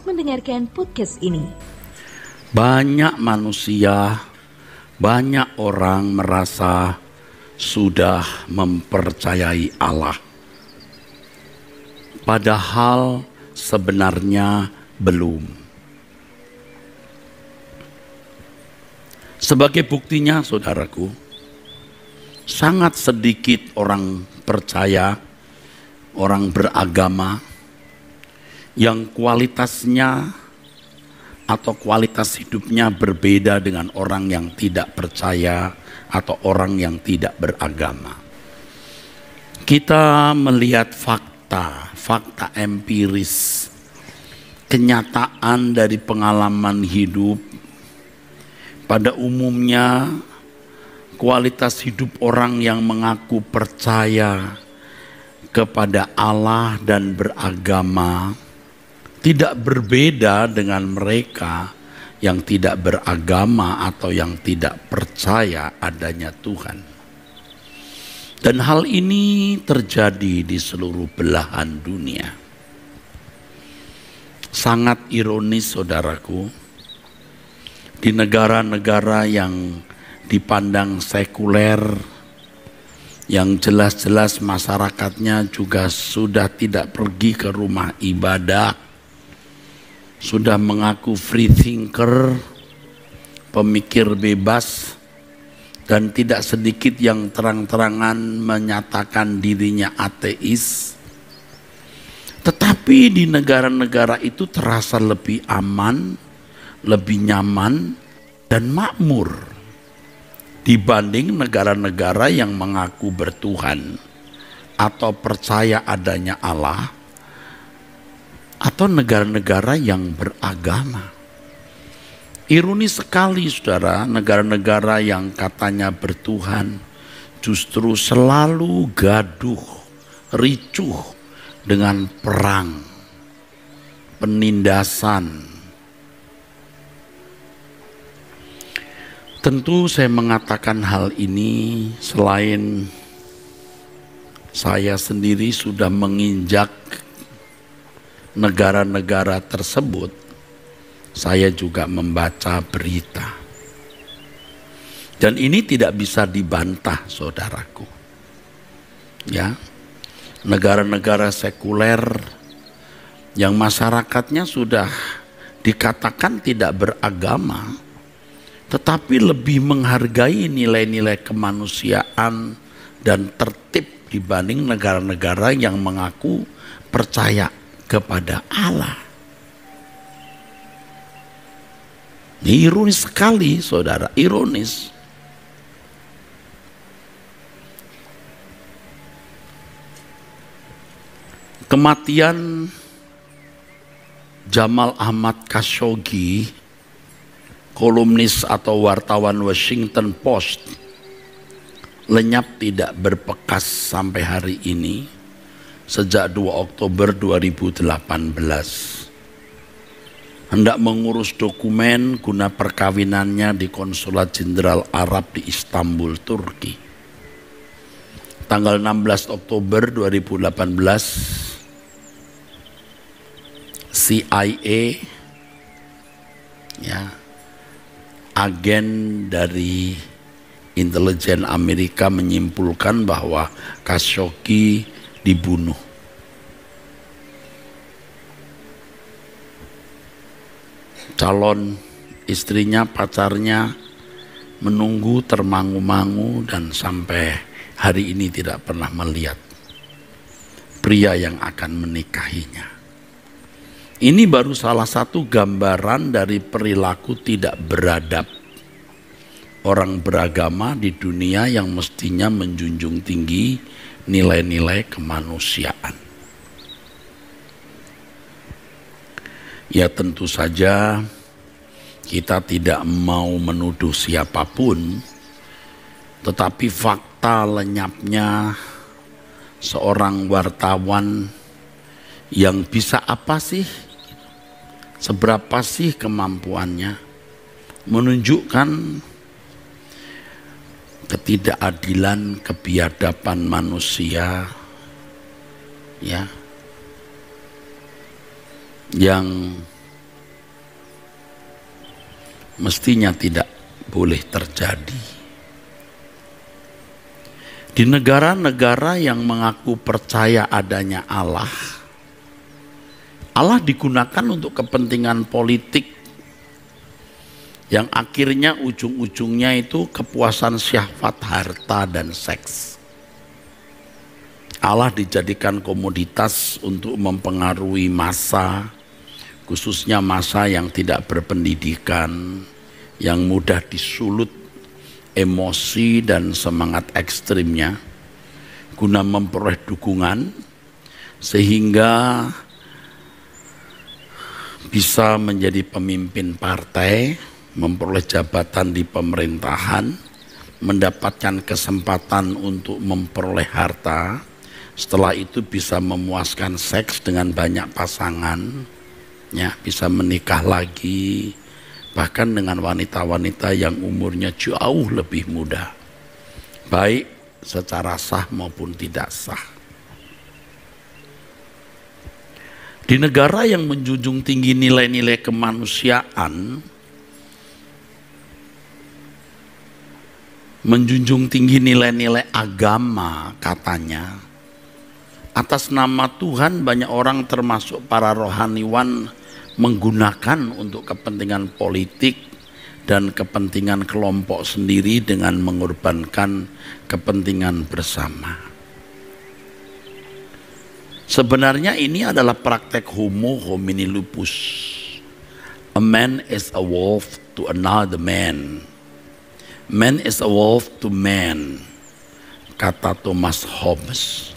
Selamat mendengarkan podcast ini. Banyak manusia, banyak orang merasa sudah mempercayai Allah. Padahal sebenarnya belum. Sebagai buktinya, saudaraku, sangat sedikit orang percaya, orang beragama yang kualitasnya atau kualitas hidupnya berbeda dengan orang yang tidak percaya atau orang yang tidak beragama. Kita melihat fakta empiris, kenyataan dari pengalaman hidup. Pada umumnya kualitas hidup orang yang mengaku percaya kepada Allah dan beragama tidak berbeda dengan mereka yang tidak beragama atau yang tidak percaya adanya Tuhan. Dan hal ini terjadi di seluruh belahan dunia. Sangat ironis, saudaraku, di negara-negara yang dipandang sekuler, yang jelas-jelas masyarakatnya juga sudah tidak pergi ke rumah ibadah, sudah mengaku free thinker, pemikir bebas, dan tidak sedikit yang terang-terangan menyatakan dirinya ateis. Tetapi di negara-negara itu terasa lebih aman, lebih nyaman, dan makmur dibanding negara-negara yang mengaku bertuhan atau percaya adanya Allah, atau negara-negara yang beragama. Ironis sekali, saudara, negara-negara yang katanya bertuhan justru selalu gaduh, ricuh dengan perang, penindasan. Tentu saya mengatakan hal ini selain saya sendiri sudah menginjak negara-negara tersebut, saya juga membaca berita. Dan ini tidak bisa dibantah, saudaraku. Ya, negara-negara sekuler yang masyarakatnya sudah dikatakan tidak beragama, tetapi lebih menghargai nilai-nilai kemanusiaan dan tertib dibanding negara-negara yang mengaku percaya kepada Allah. Ini ironis sekali, saudara, ironis. Kematian Jamal Ahmad Khashoggi, kolumnis atau wartawan Washington Post, lenyap tidak berbekas sampai hari ini. Sejak 2 Oktober 2018 hendak mengurus dokumen guna perkawinannya di Konsulat Jenderal Arab di Istanbul, Turki. Tanggal 16 Oktober 2018 CIA, ya, agen dari intelijen Amerika menyimpulkan bahwa Khashoggi dibunuh. Calon istrinya, pacarnya menunggu termangu-mangu dan sampai hari ini tidak pernah melihat pria yang akan menikahinya. Ini baru salah satu gambaran dari perilaku tidak beradab orang beragama di dunia yang mestinya menjunjung tinggi nilai-nilai kemanusiaan. Ya, tentu saja kita tidak mau menuduh siapapun, tetapi fakta lenyapnya seorang wartawan yang bisa apa sih, seberapa sih kemampuannya, menunjukkan ketidakadilan, kebiadaban manusia, ya, yang mestinya tidak boleh terjadi. Di negara-negara yang mengaku percaya adanya Allah, Allah digunakan untuk kepentingan politik yang akhirnya ujung-ujungnya itu kepuasan syahwat harta dan seks. Allah dijadikan komoditas untuk mempengaruhi massa, khususnya massa yang tidak berpendidikan, yang mudah disulut emosi dan semangat ekstrimnya guna memperoleh dukungan sehingga bisa menjadi pemimpin partai, memperoleh jabatan di pemerintahan, mendapatkan kesempatan untuk memperoleh harta, setelah itu bisa memuaskan seks dengan banyak pasangan, ya, bisa menikah lagi, bahkan dengan wanita-wanita yang umurnya jauh lebih muda, baik secara sah maupun tidak sah. Di negara yang menjunjung tinggi nilai-nilai kemanusiaan, menjunjung tinggi nilai-nilai agama katanya, atas nama Tuhan banyak orang termasuk para rohaniwan menggunakan untuk kepentingan politik dan kepentingan kelompok sendiri dengan mengorbankan kepentingan bersama. Sebenarnya ini adalah praktek homo homini lupus. A man is a wolf to another man. Man is a wolf to man, kata Thomas Hobbes.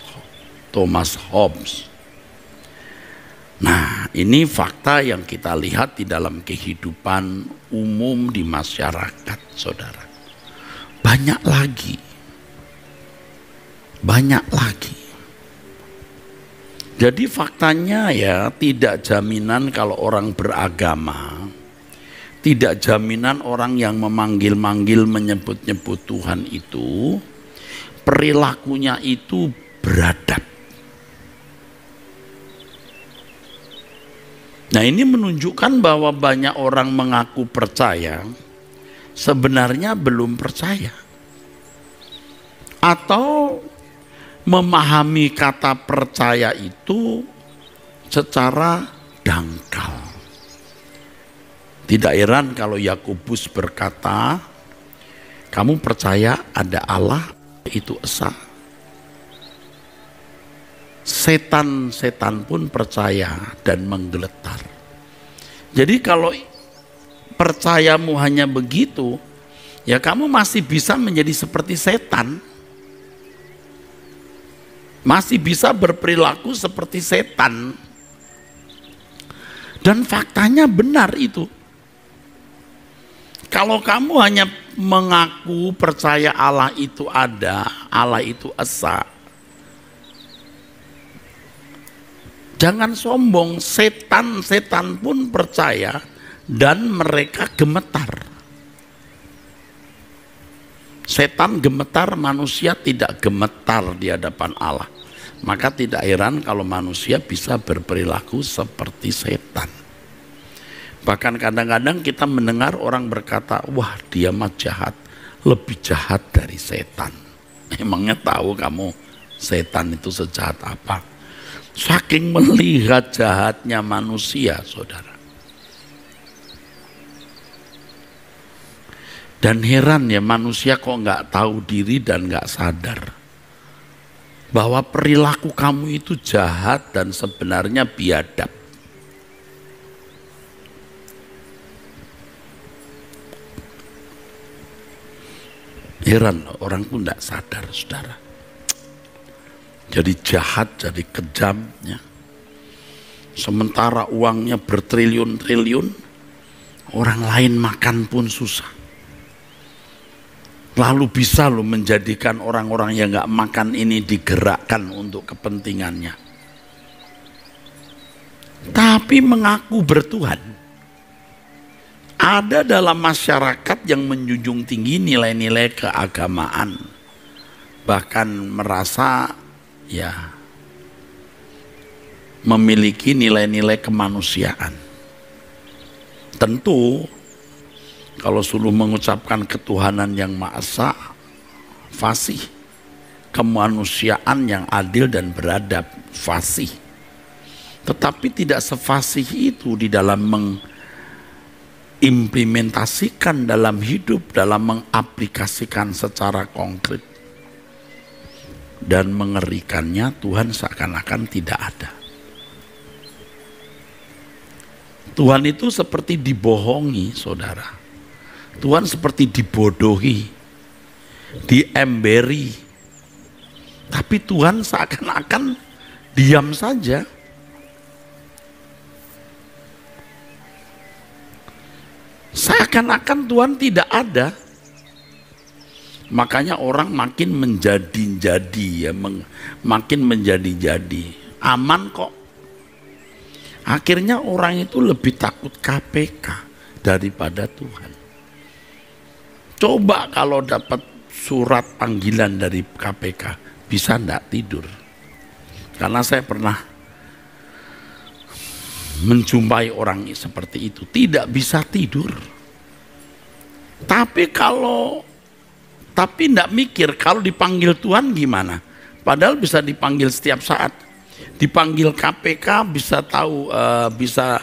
Nah, ini fakta yang kita lihat di dalam kehidupan umum di masyarakat, saudara. Banyak lagi. Jadi faktanya ya, tidak jaminan kalau orang beragama, tidak jaminan orang yang memanggil-manggil, menyebut-nyebut Tuhan itu, perilakunya itu beradab. Nah, ini menunjukkan bahwa banyak orang mengaku percaya, sebenarnya belum percaya. Atau memahami kata percaya itu secara dangkal. Tidak heran kalau Yakobus berkata, kamu percaya ada Allah, itu esa. Setan-setan pun percaya dan menggeletar. Jadi kalau percayamu hanya begitu, ya kamu masih bisa menjadi seperti setan. Masih bisa berperilaku seperti setan. Dan faktanya benar itu. Kalau kamu hanya mengaku percaya Allah itu ada, Allah itu esa, jangan sombong, setan-setan pun percaya dan mereka gemetar. Setan gemetar, manusia tidak gemetar di hadapan Allah. Maka tidak heran kalau manusia bisa berperilaku seperti setan. Bahkan kadang-kadang kita mendengar orang berkata, wah dia mah jahat, lebih jahat dari setan. Emangnya tahu kamu setan itu sejahat apa? Saking melihat jahatnya manusia, saudara. Dan heran ya, manusia kok nggak tahu diri dan nggak sadar bahwa perilaku kamu itu jahat dan sebenarnya biadab. Heran orang pun tidak sadar, saudara. Jadi jahat, jadi kejam, ya. Sementara uangnya bertriliun-triliun, orang lain makan pun susah. Lalu bisa lo menjadikan orang-orang yang gak makan ini digerakkan untuk kepentingannya. Tapi mengaku bertuhan. Ada dalam masyarakat yang menjunjung tinggi nilai-nilai keagamaan. Bahkan merasa ya memiliki nilai-nilai kemanusiaan. Tentu Kalau suruh mengucapkan ketuhanan yang Maha Esa, fasih. Kemanusiaan yang adil dan beradab, fasih. Tetapi tidak sefasih itu di dalam mengimplementasikan dalam hidup, dalam mengaplikasikan secara konkret. Dan mengerikannya, Tuhan seakan-akan tidak ada. Tuhan itu seperti dibohongi, saudara. Tuhan seperti dibodohi, diemberi. Tapi Tuhan seakan-akan diam saja. Seakan-akan Tuhan tidak ada. Makanya orang makin menjadi-jadi ya, makin menjadi-jadi. Aman kok. Akhirnya orang itu lebih takut KPK daripada Tuhan. Coba kalau dapat surat panggilan dari KPK, bisa enggak tidur? Karena saya pernah menjumpai orang seperti itu, tidak bisa tidur. Tapi enggak mikir kalau dipanggil Tuhan gimana? Padahal bisa dipanggil setiap saat. Dipanggil KPK bisa tahu, bisa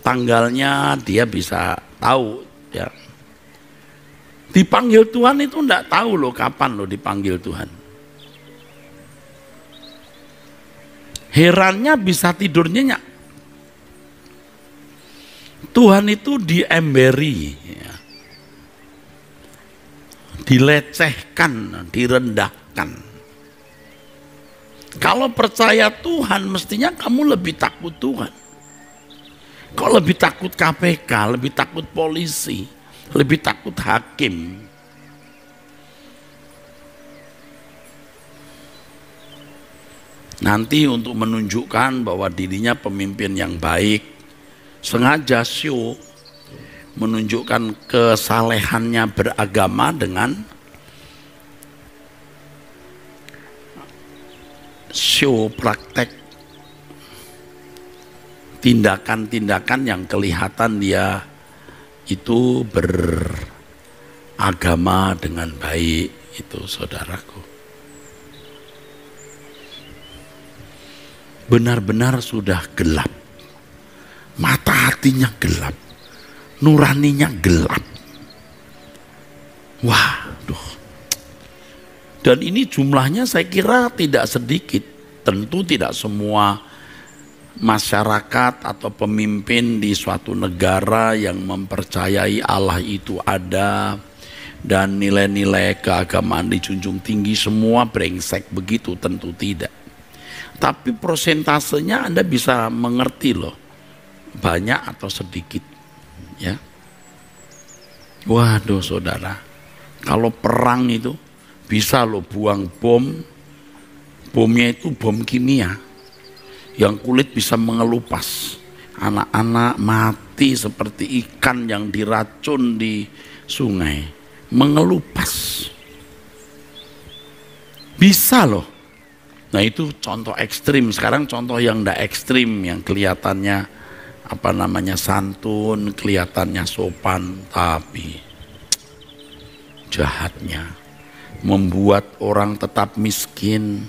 tanggalnya dia bisa tahu ya. Dipanggil Tuhan itu enggak tahu loh kapan loh dipanggil Tuhan. Herannya bisa tidur nyenyak. Tuhan itu diemberi ya. Dilecehkan, direndahkan. Kalau percaya Tuhan, mestinya kamu lebih takut Tuhan. Kok lebih takut KPK, lebih takut polisi, lebih takut hakim. Nanti untuk menunjukkan bahwa dirinya pemimpin yang baik, sengaja show, menunjukkan kesalehannya beragama dengan show praktek tindakan-tindakan yang kelihatan dia itu beragama dengan baik, itu saudaraku. Benar-benar sudah gelap, mata hatinya gelap, nuraninya gelap. Waduh. Dan ini jumlahnya saya kira tidak sedikit. Tentu tidak semua masyarakat atau pemimpin di suatu negara yang mempercayai Allah itu ada dan nilai-nilai keagamaan dijunjung tinggi semua brengsek begitu, tentu tidak. Tapi prosentasenya Anda bisa mengerti loh, banyak atau sedikit ya. Waduh saudara, kalau perang itu bisa loh buang bom, bomnya itu bom kimia yang kulit bisa mengelupas, anak-anak mati seperti ikan yang diracun di sungai, mengelupas, bisa loh. Nah itu contoh ekstrim. Sekarang contoh yang tidak ekstrim, yang kelihatannya santun, kelihatannya sopan, tapi jahatnya membuat orang tetap miskin,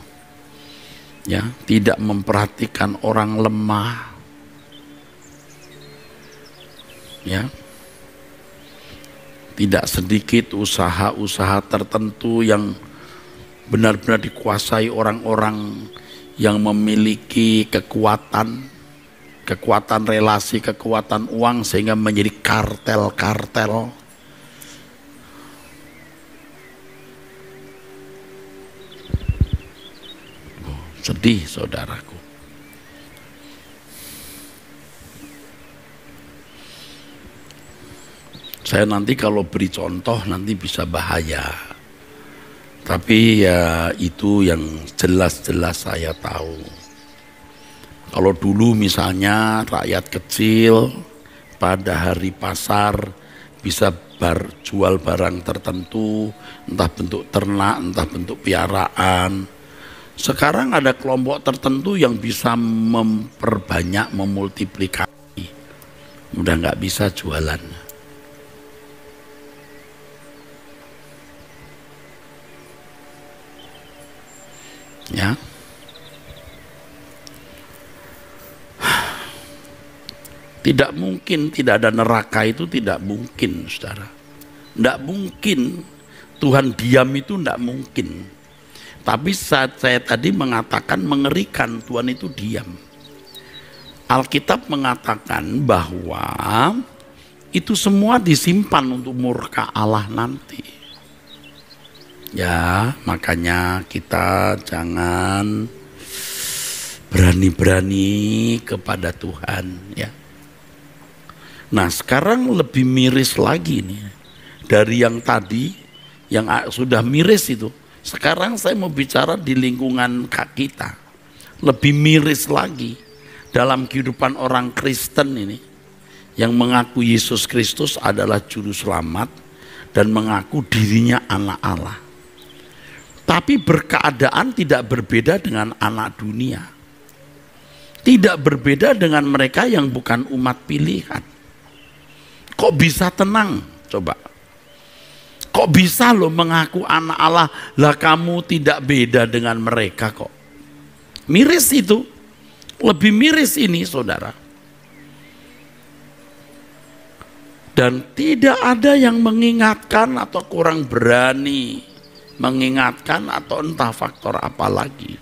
ya, tidak memperhatikan orang lemah, ya. Tidak sedikit usaha-usaha tertentu yang benar-benar dikuasai orang-orang yang memiliki kekuatan relasi, kekuatan uang sehingga menjadi kartel-kartel. Sedih saudaraku. Saya nanti kalau beri contoh nanti bisa bahaya. Tapi ya itu yang jelas-jelas saya tahu. Kalau dulu misalnya rakyat kecil pada hari pasar bisa jual barang tertentu, entah bentuk ternak, entah bentuk piaraan. Sekarang ada kelompok tertentu yang bisa memperbanyak, memultiplikasi. Udah nggak bisa jualan. Tidak mungkin tidak ada neraka, itu tidak mungkin, saudara. Tidak mungkin Tuhan diam, itu tidak mungkin. Tapi saat saya tadi mengatakan mengerikan, Tuhan itu diam. Alkitab mengatakan bahwa itu semua disimpan untuk murka Allah nanti. Ya, makanya kita jangan berani-berani kepada Tuhan, ya. Nah, sekarang lebih miris lagi nih dari yang tadi, yang sudah miris itu. Sekarang saya mau bicara di lingkungan kita, lebih miris lagi dalam kehidupan orang Kristen ini, yang mengaku Yesus Kristus adalah juru selamat dan mengaku dirinya anak Allah. Tapi berkeadaan tidak berbeda dengan anak dunia, tidak berbeda dengan mereka yang bukan umat pilihan. Kok bisa tenang? Coba. Kok bisa lo mengaku anak Allah? Lah kamu tidak beda dengan mereka kok. Miris itu. Lebih miris ini, saudara. Dan tidak ada yang mengingatkan atau kurang berani mengingatkan atau entah faktor apa lagi.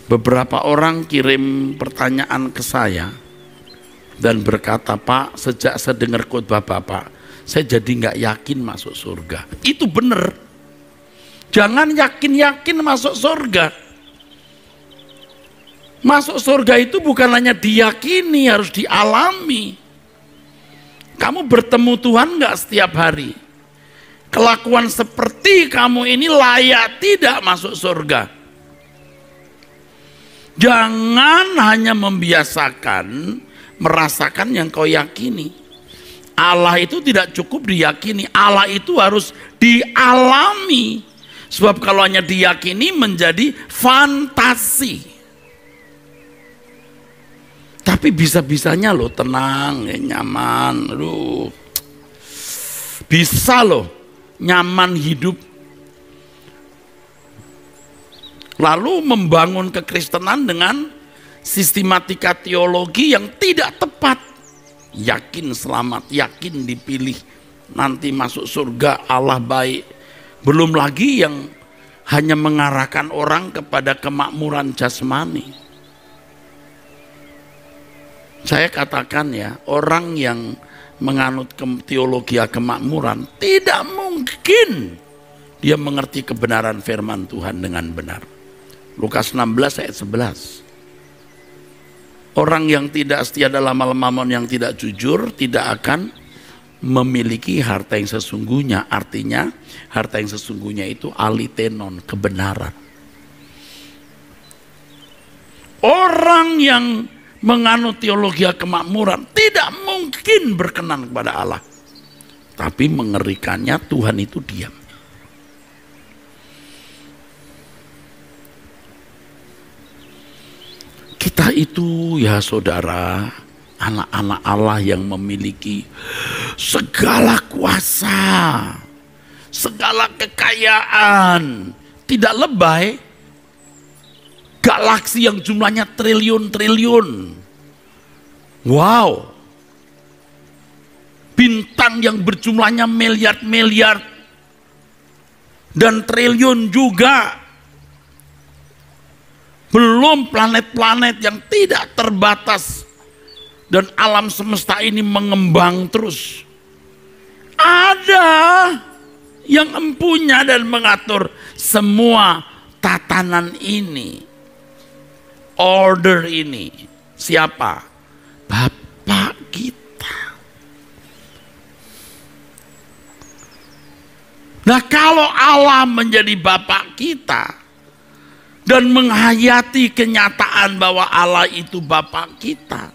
Beberapa orang kirim pertanyaan ke saya dan berkata, Pak, sejak saya dengar khotbah Bapak, saya jadi nggak yakin masuk surga. Itu benar. Jangan yakin-yakin masuk surga. Masuk surga itu bukan hanya diyakini, harus dialami. Kamu bertemu Tuhan nggak setiap hari? Kelakuan seperti kamu ini layak tidak masuk surga. Jangan hanya membiasakan merasakan yang kau yakini. Allah itu tidak cukup diyakini, Allah itu harus dialami. Sebab kalau hanya diyakini menjadi fantasi. Tapi bisa-bisanya loh tenang, ya, nyaman, loh. Bisa loh nyaman hidup. Lalu membangun kekristenan dengan sistematika teologi yang tidak tepat. Yakin selamat, yakin dipilih, nanti masuk surga, Allah baik. Belum lagi yang hanya mengarahkan orang kepada kemakmuran jasmani. Saya katakan ya, orang yang menganut teologi kemakmuran tidak mungkin dia mengerti kebenaran firman Tuhan dengan benar. Lukas 16 ayat 11. Orang yang tidak setia dalam hal mamon, yang tidak jujur, tidak akan memiliki harta yang sesungguhnya. Artinya harta yang sesungguhnya itu alitenon, kebenaran. Orang yang menganut teologi kemakmuran tidak mungkin berkenan kepada Allah. Tapi mengerikannya Tuhan itu diam. Kita itu ya saudara, anak-anak Allah yang memiliki segala kuasa, segala kekayaan, tidak lebay. Galaksi yang jumlahnya triliun-triliun. Wow. Bintang yang berjumlahnya miliar-miliar dan triliun juga. Belum planet-planet yang tidak terbatas. Dan alam semesta ini mengembang terus. Ada yang empunya dan mengatur semua tatanan ini. Order ini. Siapa? Bapak kita. Nah, kalau Allah menjadi Bapak kita dan menghayati kenyataan bahwa Allah itu Bapak kita,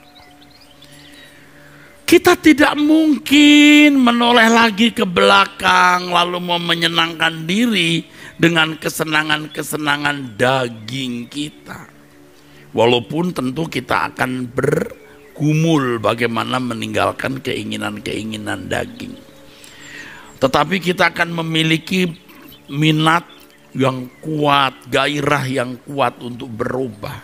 kita tidak mungkin menoleh lagi ke belakang lalu mau menyenangkan diri dengan kesenangan-kesenangan daging kita. Walaupun tentu kita akan bergumul bagaimana meninggalkan keinginan-keinginan daging. Tetapi kita akan memiliki minat yang kuat, gairah yang kuat untuk berubah.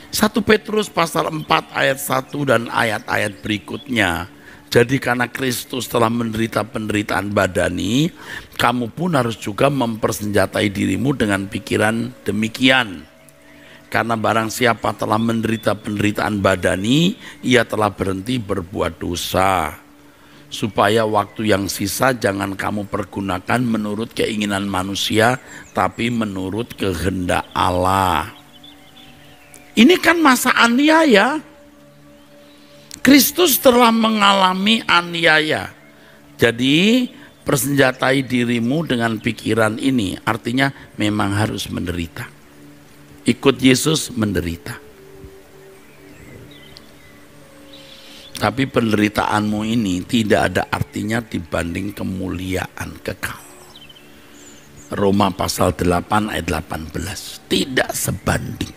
1 Petrus pasal 4 ayat 1 dan ayat-ayat berikutnya. Jadi karena Kristus telah menderita penderitaan badani, kamu pun harus juga mempersenjatai dirimu dengan pikiran demikian. Karena barang siapa telah menderita penderitaan badani, ia telah berhenti berbuat dosa. Supaya waktu yang sisa jangan kamu pergunakan menurut keinginan manusia, tapi menurut kehendak Allah. Ini kan masa aniaya. Kristus telah mengalami aniaya. Jadi persenjatai dirimu dengan pikiran ini, artinya memang harus menderita. Ikut Yesus menderita. Tapi penderitaanmu ini tidak ada artinya dibanding kemuliaan kekal. Roma pasal 8 ayat 18. Tidak sebanding.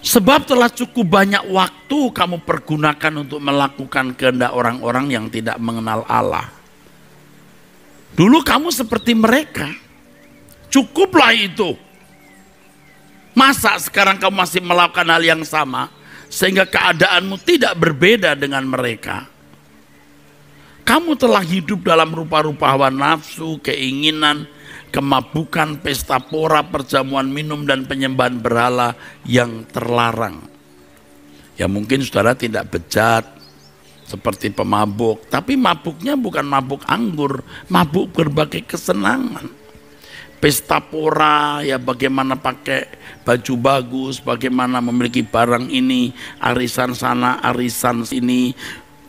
Sebab telah cukup banyak waktu kamu pergunakan untuk melakukan kehendak orang-orang yang tidak mengenal Allah. Dulu kamu seperti mereka. Cukuplah itu. Masa sekarang kamu masih melakukan hal yang sama sehingga keadaanmu tidak berbeda dengan mereka? Kamu telah hidup dalam rupa-rupa hawa nafsu, keinginan, kemabukan, pesta pora, perjamuan minum, dan penyembahan berhala yang terlarang. Ya mungkin saudara tidak bejat seperti pemabuk, tapi mabuknya bukan mabuk anggur, mabuk berbagai kesenangan. Pesta pora, ya bagaimana pakai baju bagus, bagaimana memiliki barang ini, arisan sana, arisan sini,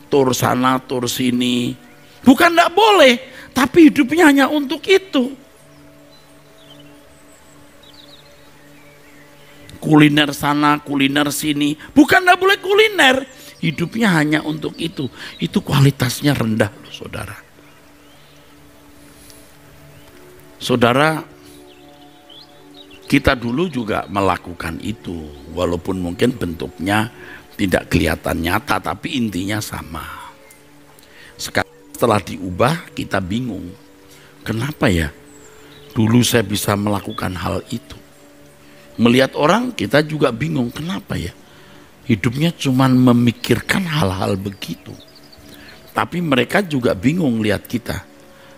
tur sana, tur sini. Bukan tidak boleh, tapi hidupnya hanya untuk itu. Kuliner sana, kuliner sini. Bukan tidak boleh kuliner. Hidupnya hanya untuk itu. Itu kualitasnya rendah loh saudara. Saudara, kita dulu juga melakukan itu. Walaupun mungkin bentuknya tidak kelihatan nyata, tapi intinya sama. Sekarang setelah diubah kita bingung. Kenapa ya? Dulu saya bisa melakukan hal itu. Melihat orang kita juga bingung, kenapa ya? Hidupnya cuma memikirkan hal-hal begitu. Tapi mereka juga bingung lihat kita.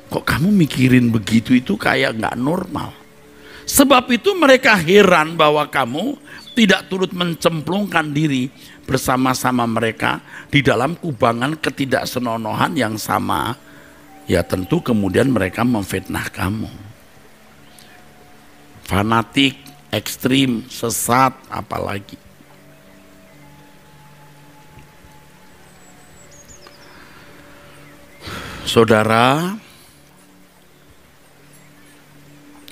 Kok kamu mikirin begitu itu kayak gak normal. Sebab itu mereka heran bahwa kamu tidak turut mencemplungkan diri bersama-sama mereka di dalam kubangan ketidaksenonohan yang sama. Ya tentu kemudian mereka memfitnah kamu. Fanatik, ekstrim, sesat, apalagi. Saudara,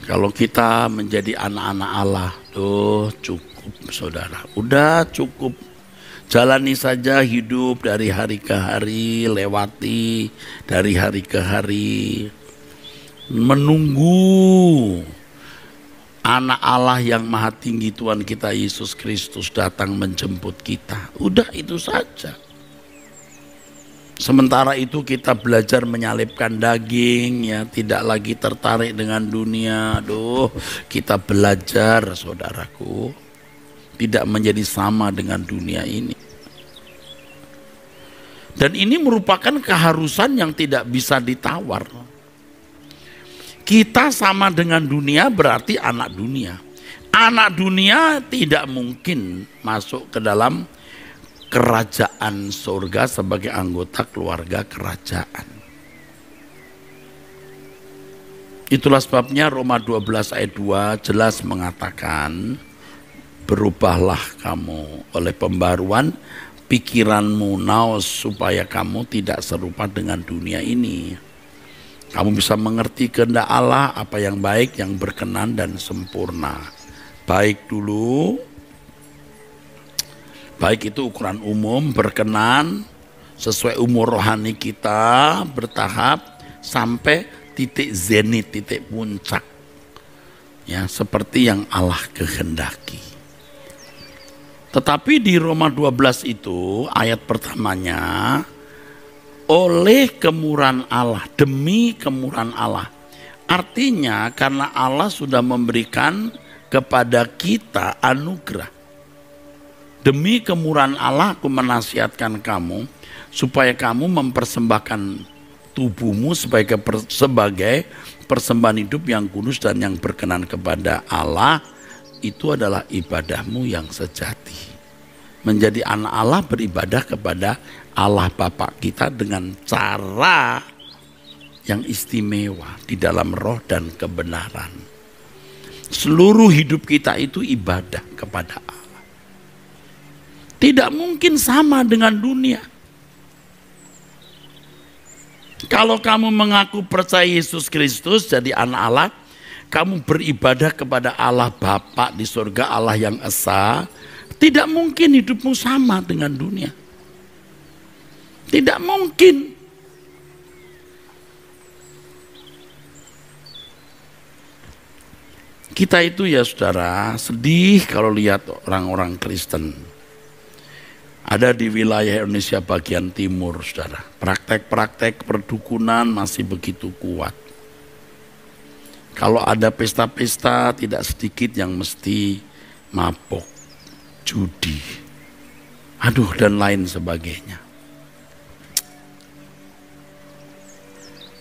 kalau kita menjadi anak-anak Allah, cukup saudara, udah cukup. Jalani saja hidup dari hari ke hari, lewati dari hari ke hari. Menunggu anak Allah yang maha tinggi Tuhan kita Yesus Kristus datang menjemput kita. Udah itu saja. Sementara itu kita belajar menyalipkan daging, ya tidak lagi tertarik dengan dunia. Kita belajar saudaraku, tidak menjadi sama dengan dunia ini. Dan ini merupakan keharusan yang tidak bisa ditawar. Kita sama dengan dunia berarti anak dunia. Anak dunia tidak mungkin masuk ke dalam kerajaan surga sebagai anggota keluarga kerajaan. Itulah sebabnya Roma 12 ayat 2 jelas mengatakan, berubahlah kamu oleh pembaruan pikiranmu naos supaya kamu tidak serupa dengan dunia ini. Kamu bisa mengerti kehendak Allah, apa yang baik, yang berkenan dan sempurna. Baik dulu, baik itu ukuran umum, berkenan, sesuai umur rohani kita, bertahap, sampai titik zenit, titik puncak. Ya, seperti yang Allah kehendaki. Tetapi di Roma 12 itu, ayat pertamanya, oleh kemurahan Allah, demi kemurahan Allah. Artinya karena Allah sudah memberikan kepada kita anugerah. Demi kemurahan Allah aku menasihatkan kamu supaya kamu mempersembahkan tubuhmu sebagai persembahan hidup yang kudus dan yang berkenan kepada Allah. Itu adalah ibadahmu yang sejati. Menjadi anak Allah beribadah kepada Allah Bapa kita dengan cara yang istimewa di dalam roh dan kebenaran. Seluruh hidup kita itu ibadah kepada Allah. Tidak mungkin sama dengan dunia. Kalau kamu mengaku percaya Yesus Kristus jadi anak Allah, kamu beribadah kepada Allah Bapa di surga, Allah yang esa, tidak mungkin hidupmu sama dengan dunia. Tidak mungkin. Kita itu ya saudara, sedih kalau lihat orang-orang Kristen. Ada di wilayah Indonesia bagian timur, saudara. Praktek-praktek perdukunan masih begitu kuat. Kalau ada pesta-pesta, tidak sedikit yang mesti mabok, judi, dan lain sebagainya.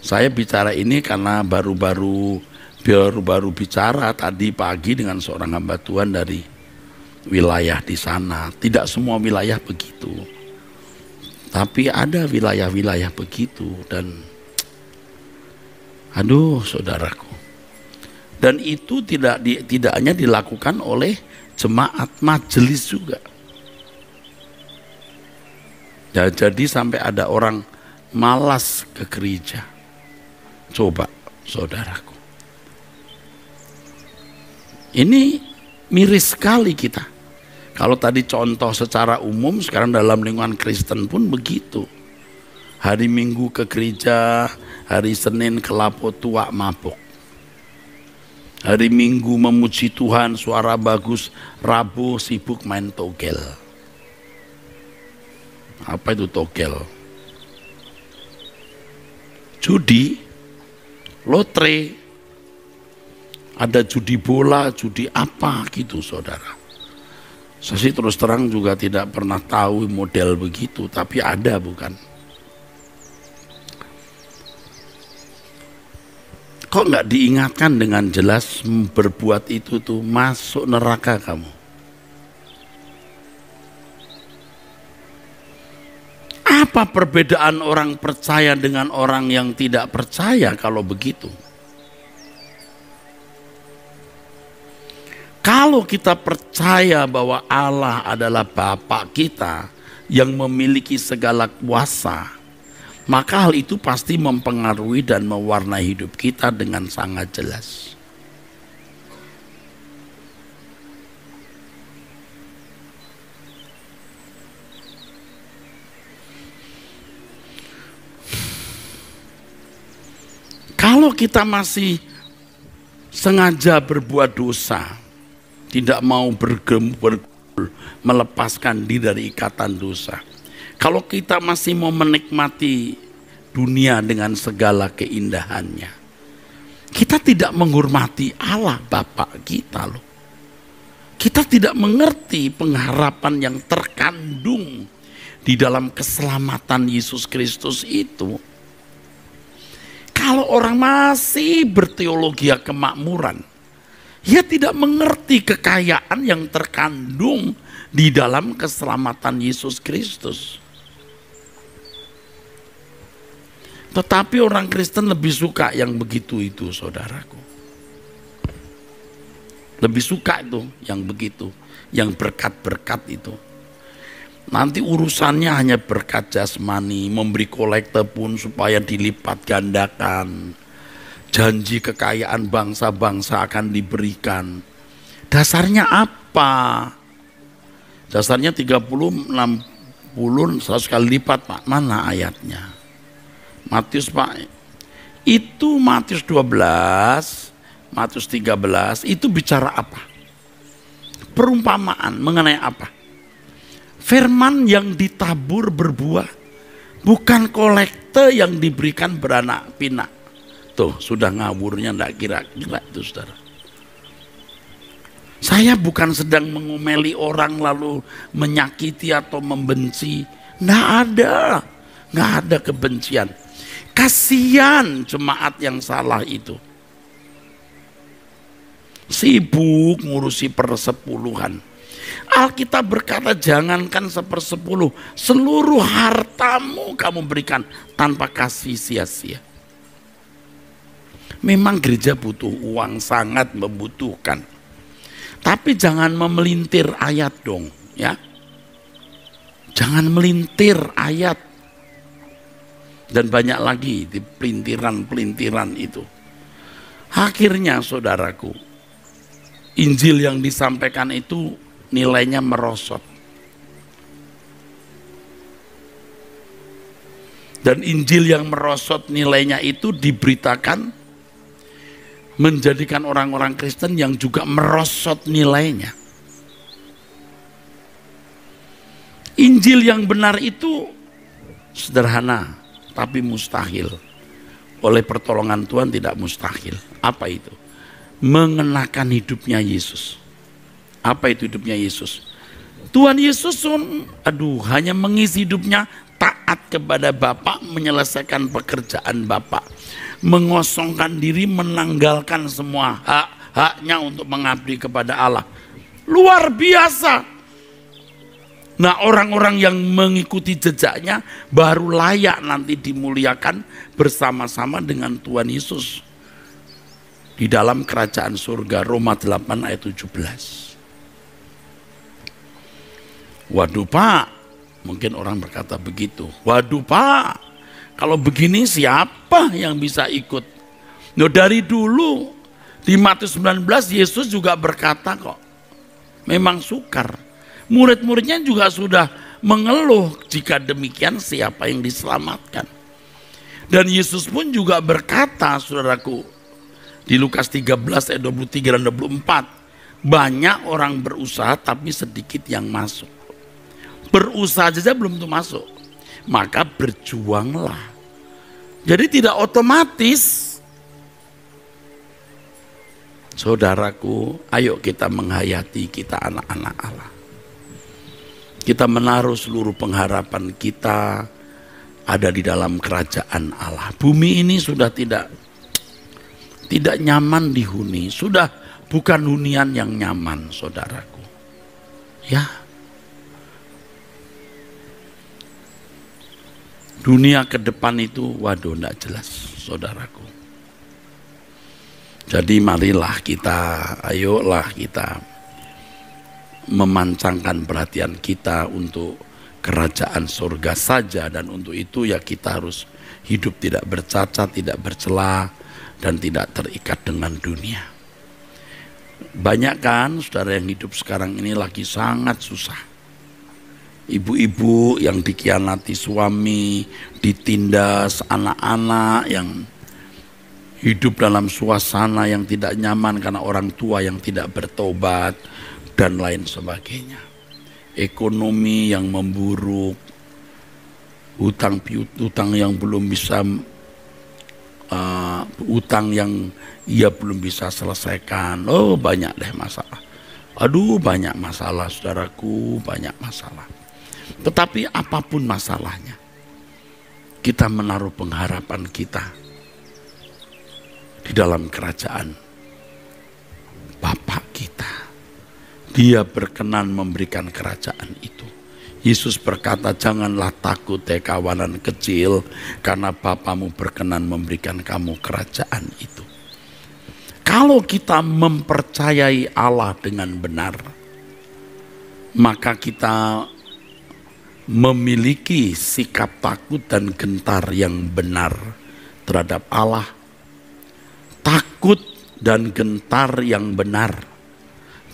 Saya bicara ini karena baru bicara tadi pagi dengan seorang hamba Tuhan dari wilayah di sana. Tidak semua wilayah begitu, tapi ada wilayah-wilayah begitu. Dan saudaraku, dan itu tidak hanya dilakukan oleh jemaat, majelis juga. Jadi sampai ada orang malas ke gereja. Coba saudaraku, ini miris sekali kita. Kalau tadi contoh secara umum, sekarang dalam lingkungan Kristen pun begitu. Hari Minggu ke gereja, hari Senin ke lapo tua mabuk. Hari Minggu memuji Tuhan, suara bagus, Rabu sibuk main togel. Apa itu togel? Judi, lotre, ada judi bola, judi apa gitu saudara. Saya sih terus terang juga tidak pernah tahu model begitu, tapi ada bukan? Kok nggak diingatkan dengan jelas berbuat itu tuh masuk neraka kamu? Apa perbedaan orang percaya dengan orang yang tidak percaya kalau begitu? Kalau kita percaya bahwa Allah adalah Bapa kita yang memiliki segala kuasa, maka hal itu pasti mempengaruhi dan mewarnai hidup kita dengan sangat jelas. Kalau kita masih sengaja berbuat dosa, tidak mau melepaskan diri dari ikatan dosa. Kalau kita masih mau menikmati dunia dengan segala keindahannya, kita tidak menghormati Allah Bapa kita loh. Kita tidak mengerti pengharapan yang terkandung di dalam keselamatan Yesus Kristus itu. Kalau orang masih berteologi kemakmuran, ia tidak mengerti kekayaan yang terkandung di dalam keselamatan Yesus Kristus. Tetapi orang Kristen lebih suka yang begitu itu, saudaraku. Lebih suka itu yang begitu, yang berkat-berkat itu. Nanti urusannya hanya berkat jasmani, memberi kolekte pun supaya dilipat gandakan. Janji kekayaan bangsa-bangsa akan diberikan. Dasarnya apa? Dasarnya 30, 60, 100 kali lipat Pak. Mana ayatnya? Matius Pak. Itu Matius 12, Matius 13, itu bicara apa? Perumpamaan mengenai apa? Firman yang ditabur berbuah, bukan kolekte yang diberikan beranak pinak. Tuh sudah ngawurnya, enggak kira-kira itu saudara. Saya bukan sedang mengomeli orang lalu menyakiti atau membenci. Nggak ada kebencian. Kasihan jemaat yang salah itu. Sibuk ngurusi persepuluhan. Alkitab berkata jangankan 1/10, seluruh hartamu kamu berikan tanpa kasih sia-sia. Memang gereja butuh uang, sangat membutuhkan. Tapi jangan memelintir ayat dong, ya. Jangan melintir ayat. Dan banyak lagi di pelintiran-pelintiran itu. Akhirnya saudaraku, Injil yang disampaikan itu nilainya merosot. Dan Injil yang merosot nilainya itu diberitakan menjadikan orang-orang Kristen yang juga merosot nilainya. Injil yang benar itu sederhana tapi mustahil. Oleh pertolongan Tuhan tidak mustahil. Apa itu? Mengenakan hidupnya Yesus. Apa itu hidupnya Yesus? Tuhan Yesus hanya mengisi hidupnya taat kepada Bapa, menyelesaikan pekerjaan Bapa, mengosongkan diri, menanggalkan semua hak-haknya untuk mengabdi kepada Allah. Luar biasa. Nah, orang-orang yang mengikuti jejaknya baru layak nanti dimuliakan bersama-sama dengan Tuhan Yesus di dalam kerajaan surga. Roma 8 ayat 17. Waduh Pak, mungkin orang berkata begitu. Waduh Pak, kalau begini siapa yang bisa ikut? Nah, dari dulu di Matius 19 Yesus juga berkata kok, memang sukar. Murid-muridnya juga sudah mengeluh, jika demikian siapa yang diselamatkan. Dan Yesus pun juga berkata, saudaraku, di Lukas 13 ayat 23 dan 24, banyak orang berusaha tapi sedikit yang masuk. Berusaha saja belum tentu masuk. Maka berjuanglah. Jadi tidak otomatis. Saudaraku, ayo kita menghayati kita anak-anak Allah. Kita menaruh seluruh pengharapan kita ada di dalam kerajaan Allah. Bumi ini sudah tidak nyaman dihuni. Sudah bukan hunian yang nyaman, saudaraku. Ya. Dunia ke depan itu, waduh, tidak jelas, saudaraku. Jadi marilah kita, ayolah kita memancangkan perhatian kita untuk kerajaan surga saja. Dan untuk itu ya kita harus hidup tidak bercacat, tidak bercela, dan tidak terikat dengan dunia. Banyak kan saudara yang hidup sekarang ini lagi sangat susah. Ibu-ibu yang dikhianati suami, ditindas anak-anak yang hidup dalam suasana yang tidak nyaman karena orang tua yang tidak bertobat, dan lain sebagainya. Ekonomi yang memburuk, hutang yang belum bisa, hutang yang ia belum bisa selesaikan. Oh, banyak deh masalah. Aduh, banyak masalah, saudaraku, banyak masalah. Tetapi apapun masalahnya, kita menaruh pengharapan kita di dalam kerajaan Bapa kita. Dia berkenan memberikan kerajaan itu. Yesus berkata, janganlah takut hai kawanan kecil, karena Bapamu berkenan memberikan kamu kerajaan itu. Kalau kita mempercayai Allah dengan benar, maka kita memiliki sikap takut dan gentar yang benar terhadap Allah. Takut dan gentar yang benar.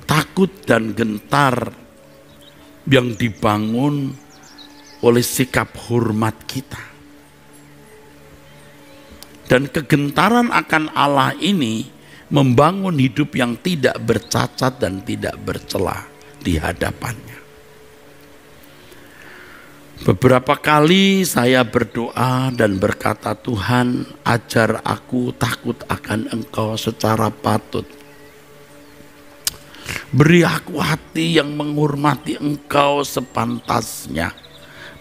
Takut dan gentar yang dibangun oleh sikap hormat kita. Dan kegentaran akan Allah ini membangun hidup yang tidak bercacat dan tidak bercela di hadapannya. Beberapa kali saya berdoa dan berkata, Tuhan, ajar aku takut akan Engkau secara patut. Beri aku hati yang menghormati Engkau sepantasnya.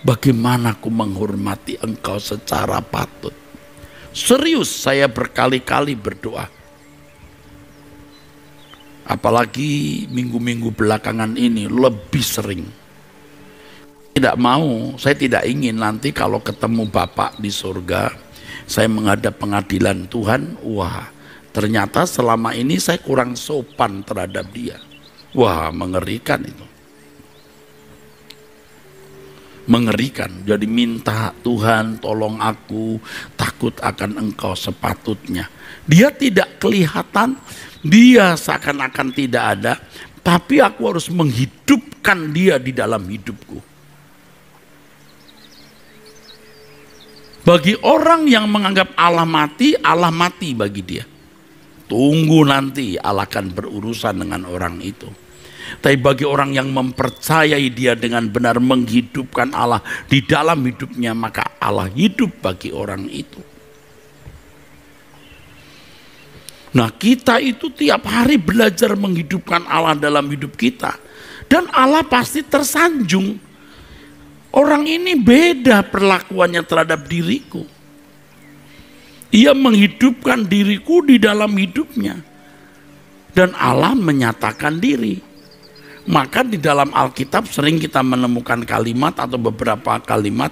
Bagaimana aku menghormati Engkau secara patut. Serius saya berkali-kali berdoa. Apalagi minggu-minggu belakangan ini lebih sering. Tidak mau, saya tidak ingin nanti kalau ketemu Bapak di surga, saya menghadap pengadilan Tuhan, wah ternyata selama ini saya kurang sopan terhadap dia. Wah mengerikan itu. Mengerikan, jadi minta Tuhan tolong aku, takut akan Engkau sepatutnya. Dia tidak kelihatan, dia seakan-akan tidak ada, tapi aku harus menghidupkan dia di dalam hidupku. Bagi orang yang menganggap Allah mati bagi dia. Tunggu nanti Allah akan berurusan dengan orang itu. Tapi bagi orang yang mempercayai dia dengan benar, menghidupkan Allah di dalam hidupnya, maka Allah hidup bagi orang itu. Nah, kita itu tiap hari belajar menghidupkan Allah dalam hidup kita. Dan Allah pasti tersanjung. Orang ini beda perlakuannya terhadap diriku. Ia menghidupkan diriku di dalam hidupnya. Dan Allah menyatakan diri. Maka di dalam Alkitab sering kita menemukan kalimat atau beberapa kalimat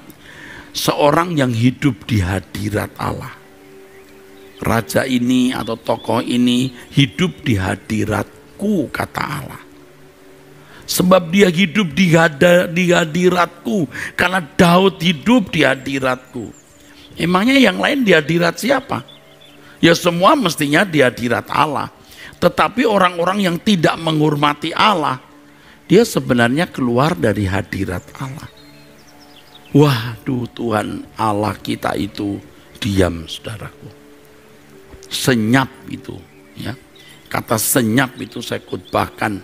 seorang yang hidup di hadirat Allah. Raja ini atau tokoh ini hidup di hadiratku, kata Allah. Sebab dia hidup di hadiratku, karena Daud hidup di hadiratku. Emangnya yang lain di hadirat siapa? Ya semua mestinya di hadirat Allah. Tetapi orang-orang yang tidak menghormati Allah, dia sebenarnya keluar dari hadirat Allah. Waduh, Tuhan Allah kita itu diam, saudaraku. Senyap itu, ya. Kata senyap itu saya khotbahkan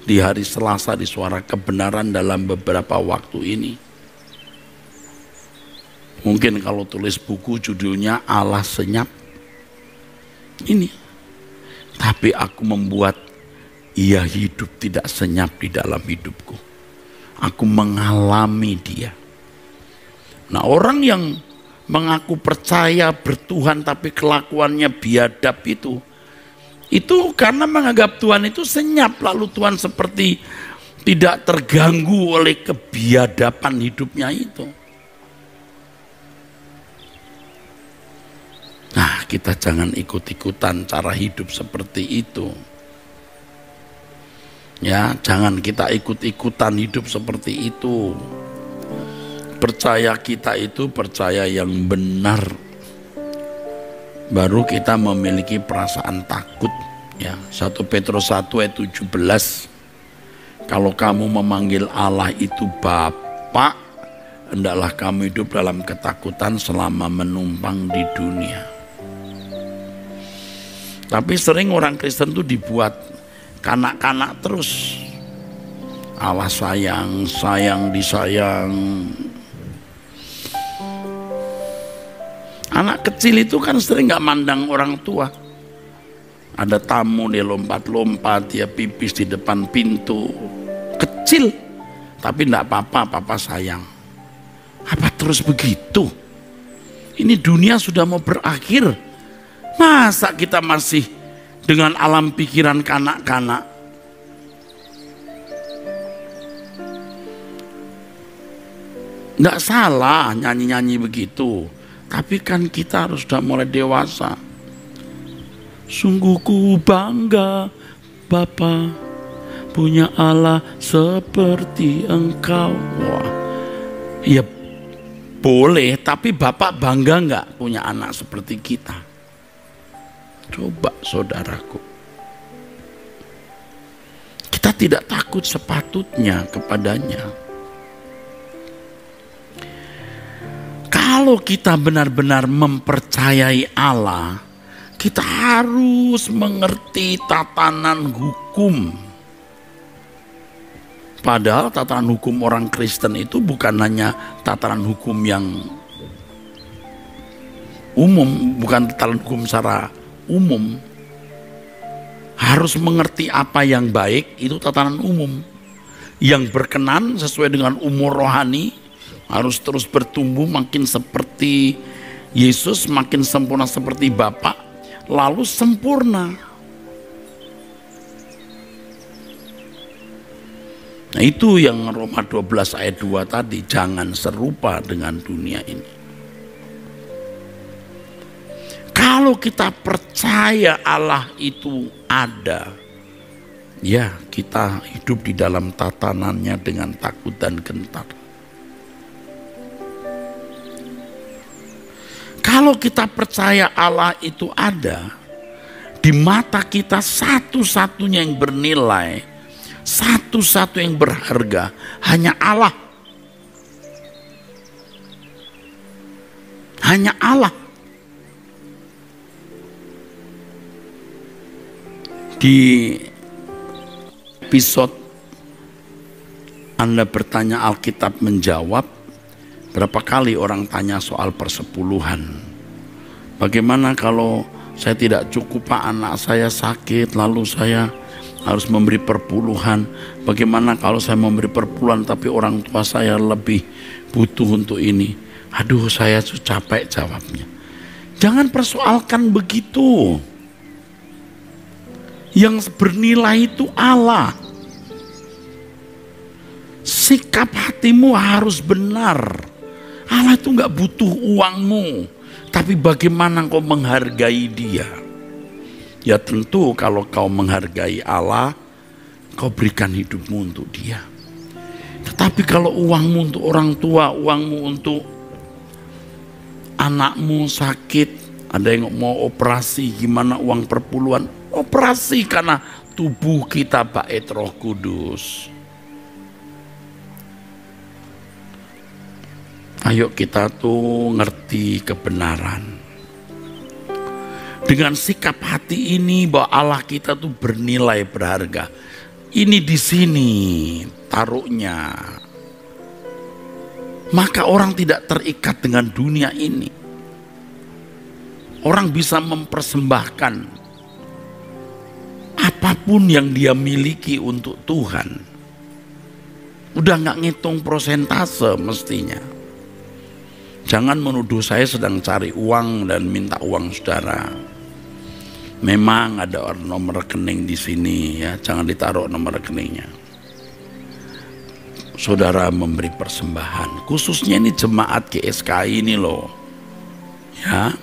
di hari Selasa di Suara Kebenaran dalam beberapa waktu ini. Mungkin kalau tulis buku judulnya Allah Senyap. Ini. Tapi aku membuat ia hidup tidak senyap di dalam hidupku. Aku mengalami dia. Nah, orang yang mengaku percaya bertuhan tapi kelakuannya biadab itu karena menganggap Tuhan itu senyap, lalu Tuhan seperti tidak terganggu oleh kebiadaban hidupnya itu. Nah, kita jangan ikut-ikutan cara hidup seperti itu. Ya, jangan kita ikut-ikutan hidup seperti itu. Percaya kita itu percaya yang benar. Baru kita memiliki perasaan takut. Ya, 1 Petrus 1 ayat 17. Kalau kamu memanggil Allah itu Bapa, hendaklah kamu hidup dalam ketakutan selama menumpang di dunia. Tapi sering orang Kristen itu dibuat kanak-kanak terus. Allah sayang, disayang. Anak kecil itu kan sering gak mandang orang tua. Ada tamu dia lompat-lompat, dia pipis di depan pintu. Kecil, tapi gak apa-apa, papa sayang. Apa terus begitu? Ini dunia sudah mau berakhir. Masa kita masih dengan alam pikiran kanak-kanak? Nggak salah nyanyi-nyanyi begitu, tapi kan kita harus sudah mulai dewasa. Sungguh ku bangga Bapa punya Allah seperti Engkau. Wah, ya boleh, tapi Bapak bangga nggak punya anak seperti kita? Coba saudaraku, kita tidak takut sepatutnya kepadanya. Kalau kita benar-benar mempercayai Allah, kita harus mengerti tatanan hukum. Padahal tatanan hukum orang Kristen itu bukan hanya tatanan hukum yang umum, bukan tatanan hukum secara umum. harus mengerti apa yang baik, itu tatanan umum. Yang berkenan sesuai dengan umur rohani, harus terus bertumbuh makin seperti Yesus, makin sempurna seperti Bapa, lalu sempurna. Nah itu yang Roma 12 ayat 2 tadi, jangan serupa dengan dunia ini. Kalau kita percaya Allah itu ada, ya kita hidup di dalam tatanannya dengan takut dan gentar. Kalau kita percaya Allah itu ada, di mata kita satu-satunya yang bernilai, satu-satu yang berharga hanya Allah. Hanya Allah. Di episode Anda bertanya Alkitab menjawab, berapa kali orang tanya soal persepuluhan. Bagaimana kalau saya tidak cukup Pak, anak saya sakit lalu saya harus memberi perpuluhan. Bagaimana kalau saya memberi perpuluhan tapi orang tua saya lebih butuh untuk ini. Aduh, saya sudah capek jawabnya. Jangan persoalkan begitu. Yang bernilai itu Allah. Sikap hatimu harus benar. Allah itu gak butuh uangmu, tapi bagaimana kau menghargai Dia. Ya tentu kalau kau menghargai Allah, kau berikan hidupmu untuk Dia. Tetapi kalau uangmu untuk orang tua, uangmu untuk anakmu sakit, ada yang mau operasi, gimana uang perpuluhan? Operasi karena tubuh kita bait Roh Kudus. Ayo kita tuh ngerti kebenaran. Dengan sikap hati ini bahwa Allah kita tuh bernilai berharga. Ini di sini taruhnya. Maka orang tidak terikat dengan dunia ini. Orang bisa mempersembahkan apapun yang dia miliki untuk Tuhan. Udah gak ngitung prosentase mestinya. Jangan menuduh saya sedang cari uang dan minta uang saudara. Memang ada nomor rekening di sini ya, jangan ditaruh nomor rekeningnya. Saudara memberi persembahan, khususnya ini jemaat GSKI ini loh. Ya.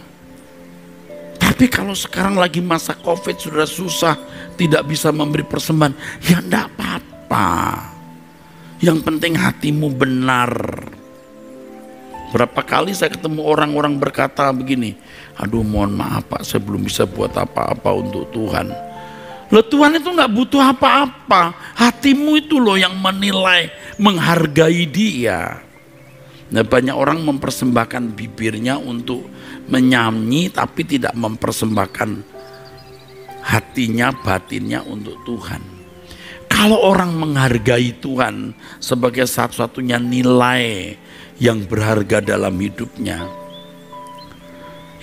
Tapi kalau sekarang lagi masa Covid sudah susah, tidak bisa memberi persembahan, ya enggak apa-apa. Yang penting hatimu benar. Berapa kali saya ketemu orang-orang berkata begini, aduh mohon maaf Pak, saya belum bisa buat apa-apa untuk Tuhan. Loh Tuhan itu gak butuh apa-apa, hatimu itu loh yang menilai, menghargai Dia. Nah banyak orang mempersembahkan bibirnya untuk menyanyi tapi tidak mempersembahkan hatinya, batinnya untuk Tuhan. Kalau orang menghargai Tuhan sebagai satu-satunya nilai yang berharga dalam hidupnya,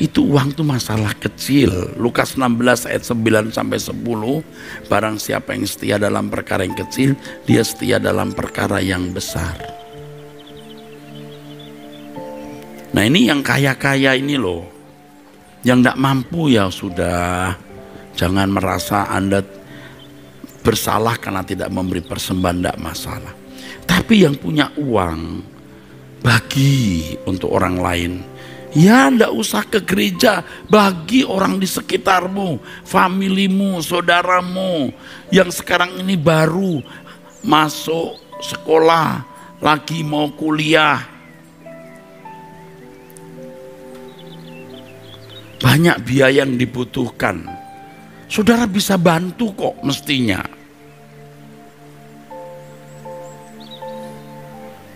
itu uang itu masalah kecil. Lukas 16 ayat 9 sampai 10, barang siapa yang setia dalam perkara yang kecil, dia setia dalam perkara yang besar. Nah ini yang kaya-kaya ini loh, yang tidak mampu ya sudah, jangan merasa Anda bersalah karena tidak memberi persembahan, tidak masalah. Tapi yang punya uang, bagi untuk orang lain. Ya tidak usah ke gereja, bagi orang di sekitarmu, familimu, saudaramu yang sekarang ini baru masuk sekolah, lagi mau kuliah. Banyak biaya yang dibutuhkan. Saudara bisa bantu kok mestinya.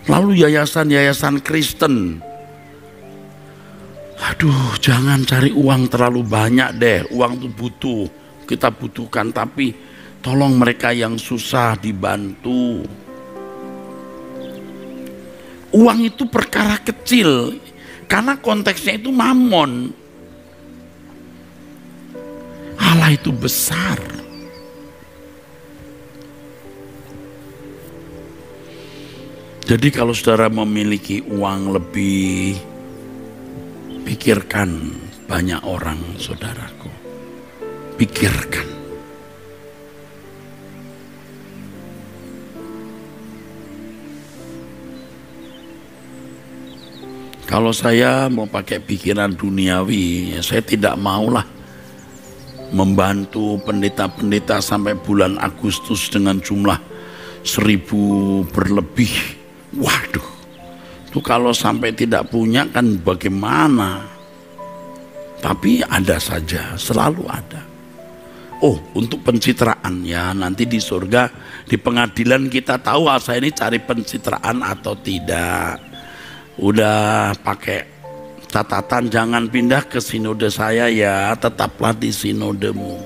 Lalu yayasan-yayasan Kristen, aduh jangan cari uang terlalu banyak deh. Uang itu butuh, kita butuhkan, tapi tolong mereka yang susah dibantu. Uang itu perkara kecil, karena konteksnya itu mamon. Allah itu besar. Jadi kalau saudara memiliki uang lebih, pikirkan banyak orang, saudaraku. Pikirkan. Kalau saya mau pakai pikiran duniawi, ya saya tidak maulah membantu pendeta-pendeta sampai bulan Agustus dengan jumlah 1000 berlebih. Waduh, itu kalau sampai tidak punya kan bagaimana? Tapi ada saja, selalu ada. Oh, untuk pencitraan ya, nanti di surga, di pengadilan kita tahu saya ini cari pencitraan atau tidak. Udah pakai catatan, jangan pindah ke sinode saya ya, tetaplah di sinodemu.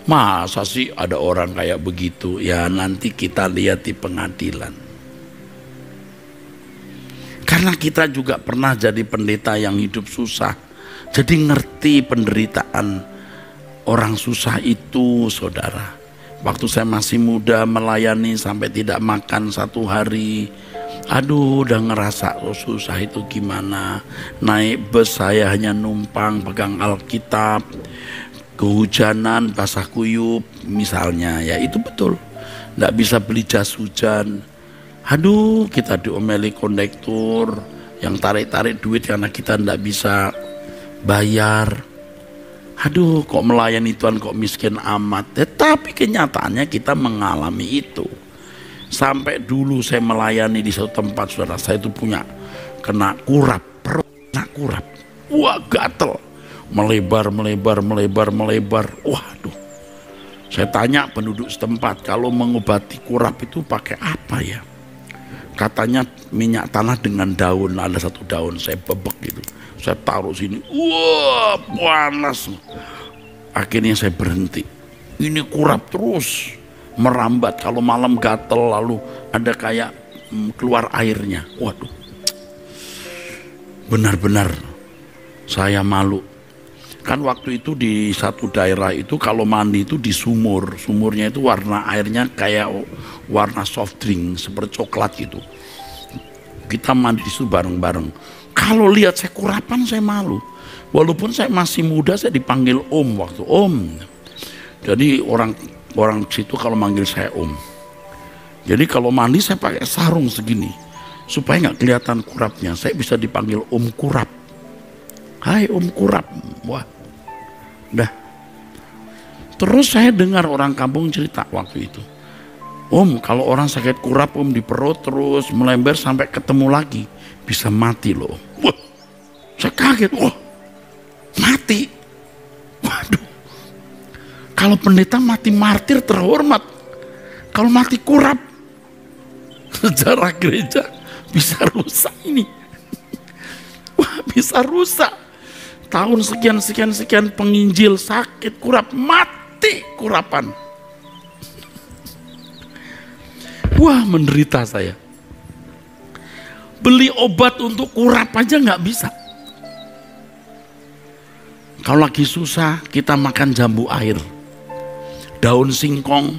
Masa sih ada orang kayak begitu? Ya nanti kita lihat di pengadilan. Karena kita juga pernah jadi pendeta yang hidup susah, jadi ngerti penderitaan orang susah itu, saudara. Waktu saya masih muda melayani sampai tidak makan 1 hari, aduh udah ngerasa susah itu gimana. Naik bus saya hanya numpang pegang Alkitab, kehujanan basah kuyup misalnya, ya itu betul. Nggak bisa beli jas hujan. Aduh, kita diomeli kondektur yang tarik-tarik duit karena kita nggak bisa bayar. Aduh, kok melayani Tuhan kok miskin amat. Tetapi kenyataannya kita mengalami itu. Sampai dulu saya melayani di satu tempat, saudara, saya itu punya kena kurap, perut kena kurap. Wah, gatel. Melebar. Waduh. Saya tanya penduduk setempat, kalau mengobati kurap itu pakai apa ya? Katanya minyak tanah dengan daun, ada 1 daun, saya bebek gitu. Saya taruh sini, wah panas. Akhirnya saya berhenti. Ini kurap terus merambat, kalau malam gatel lalu ada kayak keluar airnya. Waduh, benar-benar saya malu. Kan waktu itu di satu daerah itu kalau mandi itu di sumur. Sumurnya itu warna airnya kayak warna soft drink seperti coklat gitu. Kita mandi di situ bareng-bareng. Kalau lihat saya kurapan saya malu. Walaupun saya masih muda saya dipanggil om waktu om. Jadi orang situ kalau manggil saya om. Jadi kalau mandi saya pakai sarung segini supaya nggak kelihatan kurapnya. Saya bisa dipanggil om kurap. Hai om kurap. Wah, dah. Terus saya dengar orang kampung cerita waktu itu. Om, kalau orang sakit kurap om di perut terus melembar sampai ketemu lagi bisa mati loh. Wah, saya kaget. Wah, mati. Waduh. Kalau pendeta mati martir terhormat. Kalau mati kurap, sejarah gereja bisa rusak ini. Wah, bisa rusak. Tahun sekian penginjil sakit kurap, mati kurapan. Wah, menderita saya. Beli obat untuk kurap aja nggak bisa. Kalau lagi susah kita makan jambu air, daun singkong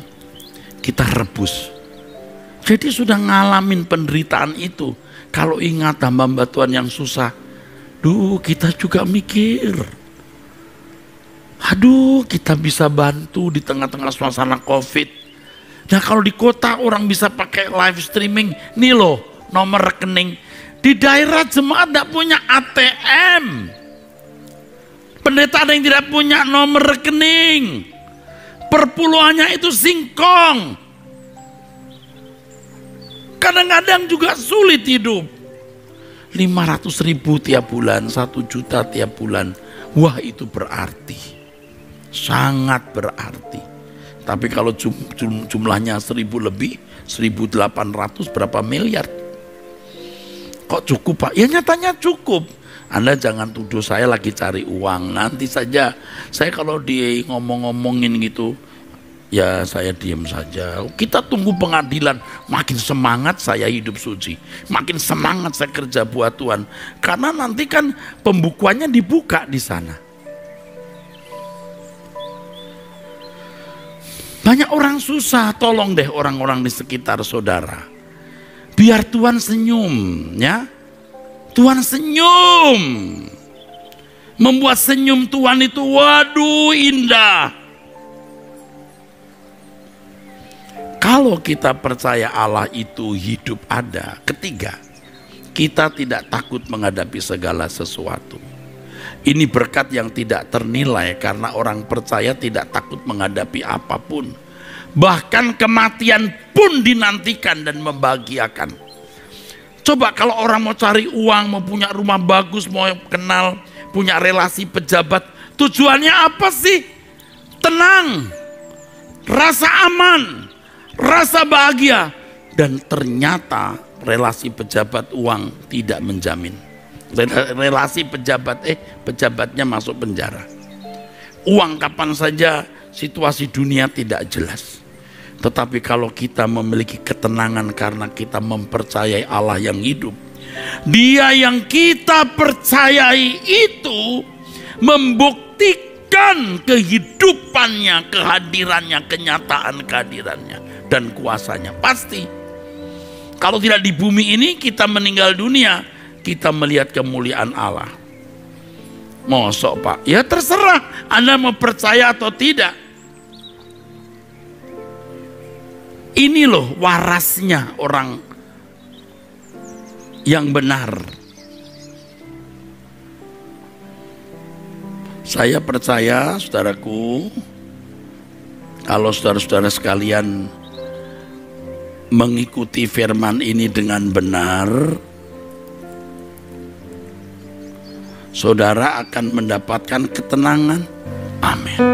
kita rebus. Jadi sudah ngalamin penderitaan itu. Kalau ingat hamba-hamba Tuhan yang susah, kita juga mikir, aduh kita bisa bantu di tengah-tengah suasana COVID. Nah kalau di kota orang bisa pakai live streaming, nih loh nomor rekening. Di daerah jemaat tidak punya ATM. Pendeta ada yang tidak punya nomor rekening. Perpuluhannya itu singkong. Kadang-kadang juga sulit hidup. 500.000 tiap bulan, 1 juta tiap bulan. Wah itu berarti. Sangat berarti. Tapi kalau jumlahnya 1000 lebih, 1800 berapa miliar? Kok cukup Pak? Ya nyatanya cukup. Anda jangan tuduh saya lagi cari uang. Nanti saja saya kalau dia ngomong-ngomongin gitu, ya saya diam saja. Kita tunggu pengadilan. Makin semangat saya hidup suci, makin semangat saya kerja buat Tuhan. Karena nanti kan pembukuannya dibuka di sana. Banyak orang susah, tolong deh orang-orang di sekitar saudara. Biar Tuhan senyum, ya. Tuhan senyum. Membuat senyum Tuhan itu waduh indah. Kalau kita percaya Allah itu hidup ada. Ketiga, kita tidak takut menghadapi segala sesuatu. Ini berkat yang tidak ternilai karena orang percaya tidak takut menghadapi apapun. Bahkan kematian pun dinantikan dan membahagiakan. Coba kalau orang mau cari uang, mau punya rumah bagus, mau kenal, punya relasi pejabat, tujuannya apa sih? Tenang, rasa aman, rasa bahagia. Dan ternyata relasi pejabat uang tidak menjamin. Relasi pejabatnya masuk penjara. Uang kapan saja, situasi dunia tidak jelas. Tetapi kalau kita memiliki ketenangan karena kita mempercayai Allah yang hidup, Dia yang kita percayai itu membuktikan kehidupannya, kehadirannya, kenyataan kehadirannya dan kuasanya. Pasti kalau tidak di bumi ini, kita meninggal dunia, kita melihat kemuliaan Allah. Mosok Pak? Ya terserah Anda mau percaya atau tidak. Ini loh warasnya orang yang benar. Saya percaya, saudaraku, kalau saudara-saudara sekalian mengikuti firman ini dengan benar, saudara akan mendapatkan ketenangan. Amin.